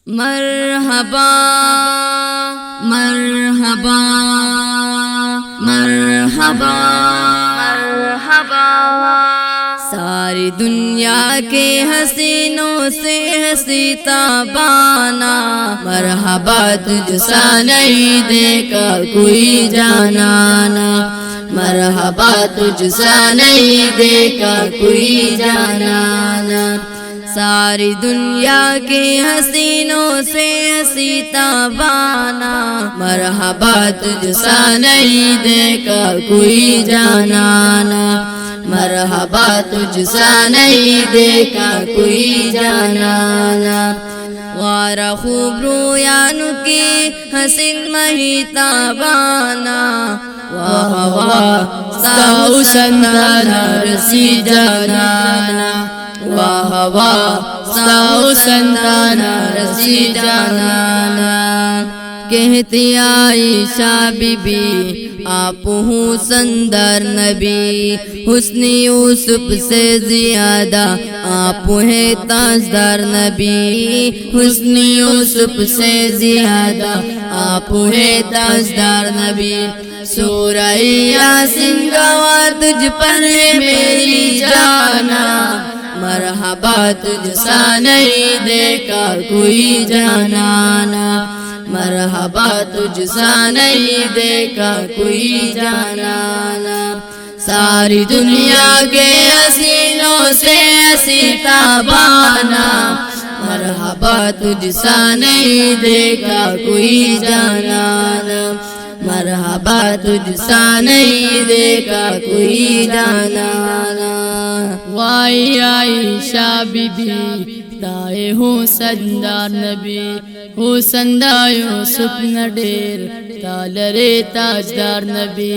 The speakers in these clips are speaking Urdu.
مرحبا مرحبا مرحبا مرحبا، ساری دنیا کے حسینوں سے ہنسی تابانا، مرحبا تجھ سا نہیں دیکھا کوئی جانانا، مرحبا تجھ سا نہیں دیکھا کوئی جانانا، ساری دنیا کے حسینوں سے ہنسی تابانا، مرحبا تجھ سا نہیں دیکھا کوئی جانانا، مرحبا تجھ سا نہیں دیکھا کوئی جانانا، غارہ خوب رویانو کی حسین مہی تابانا، واہ واہ ساو سنتانا رسی جانانا، واہ واہ ساو سنتانا رسی جانانا، کہتی عائشہ بی بی آپ ہوں سندر نبی، حسن یوسف سے زیادہ آپ ہیں تاجدار نبی، حسن یوسف سے زیادہ آپ ہیں تاجدار نبی، سورہ یاسین گواہ تجھ پر ہے میری جانا، مرحبا تجھ سا نہیں دیکھا کوئی جانانا، مرحبا تجھ سا نہیں دیکھا کوئی جانانا، ساری دنیا کے حسینوں سے ہنسی تابانا، مرحبا تجھ سا نہیں دیکھا کوئی جانانا، مرحبا تجھ سا نہیں دیکھا کوئی جانانا، وائی عائشہ بی بی تائے ہو سندار نبی، ہو سندا یوسف نڈیر تالرے تاجدار نبی،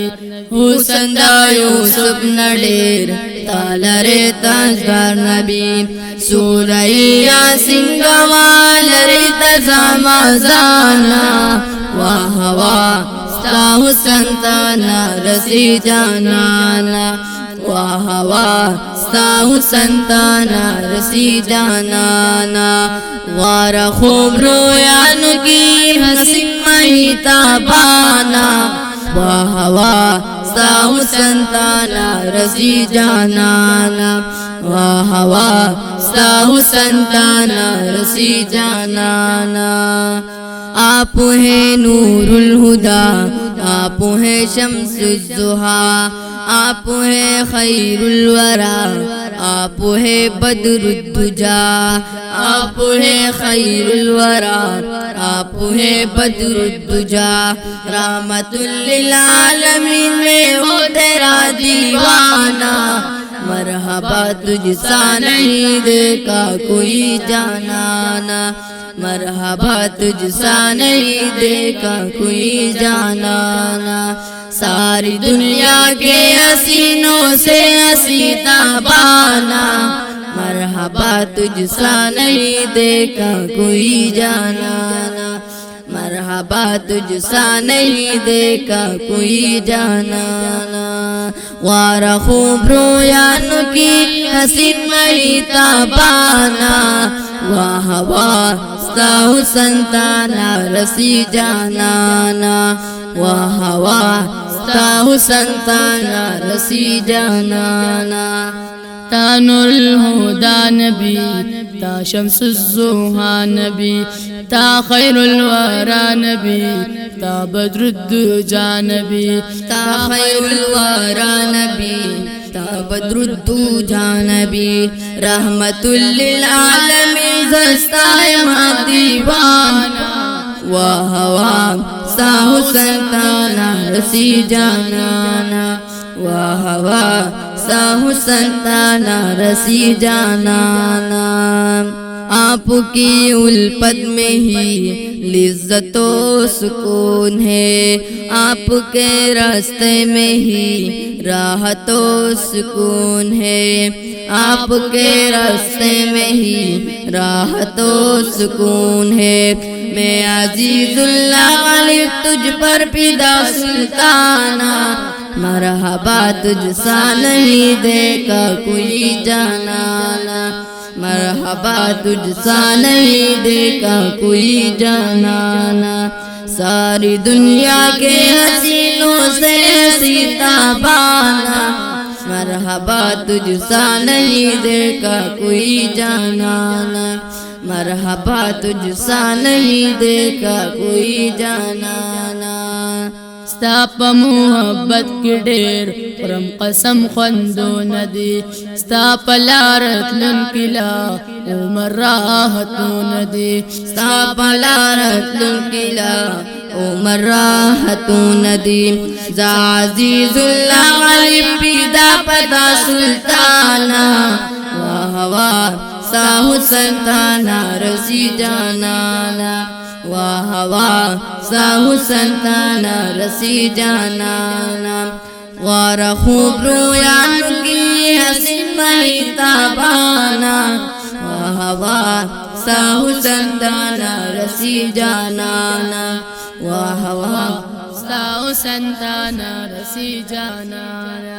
ہو سندا یوسف نڈیر تالرے تاجدار نبی، سورہ یاسین گواہ لرے تزاما زانا، واہ واہ ساو سنتانا رسی جانانا، واہ واہ ساو سنتانا رسی جانانا، غارہ خوب رویانو کی حسین مہی تابانا، واہ واہ ساو سنتانا رسی جانانا، واہ واہ ساو سنتانا رسی جانانا، آپ ہیں نور الہدی، آپ ہیں شمس الضحیٰ، آپ ہیں خیر الورى، آپ ہیں بدر الدجا، آپ ہیں خیر الورى، آپ ہیں بدر الدجا، رحمت للعالمین میں ہو تیرا دیوانہ، مرحبا تجھ سا نہیں دیکھا کوئی جانانا، مرحبا تجھ سا نہیں دیکھا کوئی جانانا، ساری دنیا کے حسینوں سے ہنسی تابانا، مرحبا تجھ سا نہیں دیکھا کوئی جانانا، مرحبا تجھ سا نہیں دیکھا کوئی جانانا، غارہ خوب رویانو کی حسین مہی تابانا، واہ واہ ساو سنتانا رسی جانانا، واہ واہ ساو سنتانا رسی جانانا، تا نور الہدی نبی، تا شمس الضحیٰ نبی، تا خیر الورى نبی، تا بدر الدجا نبی، تا خیر الورى نبی، تا بدر الدجا نبی، رحمت للعالمین زستائم دیوانا، واہ واہ ساو سنتانا رسی جانانا، واہ واہ ساو سنتانا رسی جانانا، آپ کی الفت میں ہی لذت و سکون ہے، آپ کے راستے میں ہی راحت و سکون ہے، آپ کے راستے میں ہی راحت و سکون ہے، میں عزیز اللہ غالب تجھ پر فدا سلطانہ، مرحبا تجھ سا نہیں دیکھا کوئی جانانا، مرحبا تجھ سا نہیں دیکھا کوئی جانانا ساری دنیا کے حسینوں سے سیتا بانا مرحبا تجھ سا نہیں دیکھا کوئی جانانا مرحبا تجھ سا نہیں دیکھا کوئی جانانا ستا پا محبت کی ڈیر قرم قسم خوندو ندی ستا پا لارت لن کلا عمر راحتو ندی ستا پا لارت لن کلا عمر راحتو ندی زا عزیز اللہ غالب پیدا پتا سلطانا واہ واہ ساہو سلطانا رسی جانانا واہ واہ ساہو سلطانا رسی جانانا غار خوب رویانو کی حسن مہیتا بانا واہ واہ ساہو سلطانا رسی جانانا واہ واہ ساہو سلطانا رسی جانانا